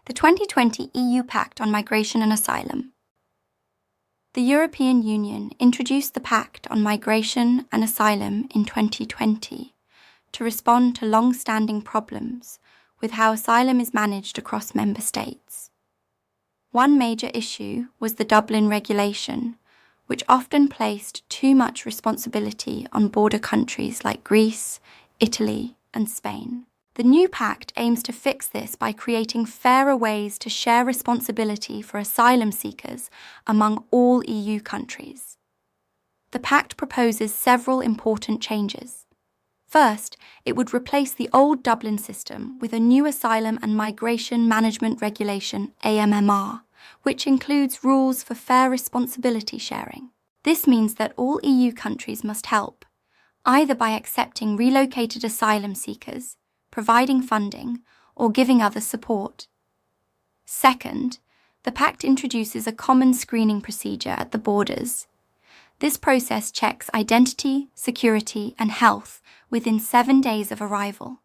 the 2020 EU Pact on Migration and Asylum. The European Union introduced the Pact on Migration and Asylum in 2020 to respond to long-standing problems with how asylum is managed across member states. One major issue was the Dublin regulation, which often placed too much responsibility on border countries like Greece, Italy, and Spain. The new pact aims to fix this by creating fairer ways to share responsibility for asylum seekers among all EU countries. The pact proposes several important changes. First, it would replace the old Dublin system with a new Asylum and Migration Management Regulation, AMMR, which includes rules for fair responsibility sharing. This means that all EU countries must help, either by accepting relocated asylum seekers, providing funding, or giving other support. Second, the Pact introduces a common screening procedure at the borders. This process checks identity, security, and health within 7 days of arrival.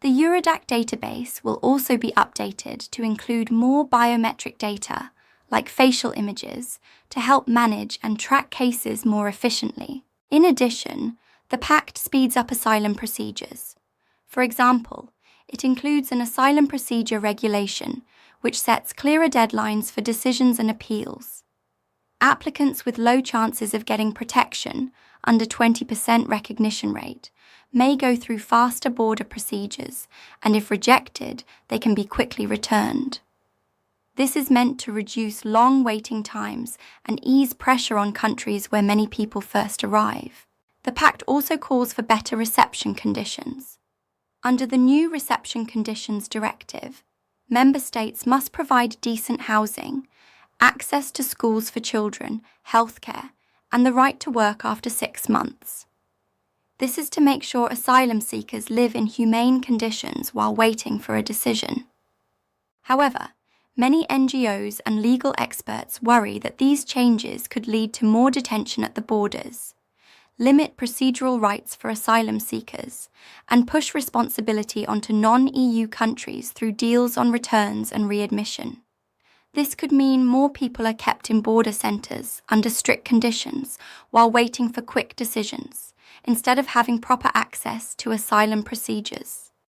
The Eurodac database will also be updated to include more biometric data, like facial images, to help manage and track cases more efficiently. In addition, the Pact speeds up asylum procedures. For example, it includes an asylum procedure regulation, which sets clearer deadlines for decisions and appeals. Applicants with low chances of getting protection, under 20% recognition rate, may go through faster border procedures, and if rejected, they can be quickly returned. This is meant to reduce long waiting times and ease pressure on countries where many people first arrive. The Pact also calls for better reception conditions. Under the new Reception Conditions Directive, member states must provide decent housing, access to schools for children, healthcare, and the right to work after 6 months. This is to make sure asylum seekers live in humane conditions while waiting for a decision. However, many NGOs and legal experts worry that these changes could lead to more detention at the borders, limit procedural rights for asylum seekers, and push responsibility onto non-EU countries through deals on returns and readmission. This could mean more people are kept in border centres under strict conditions while waiting for quick decisions, instead of having proper access to asylum procedures.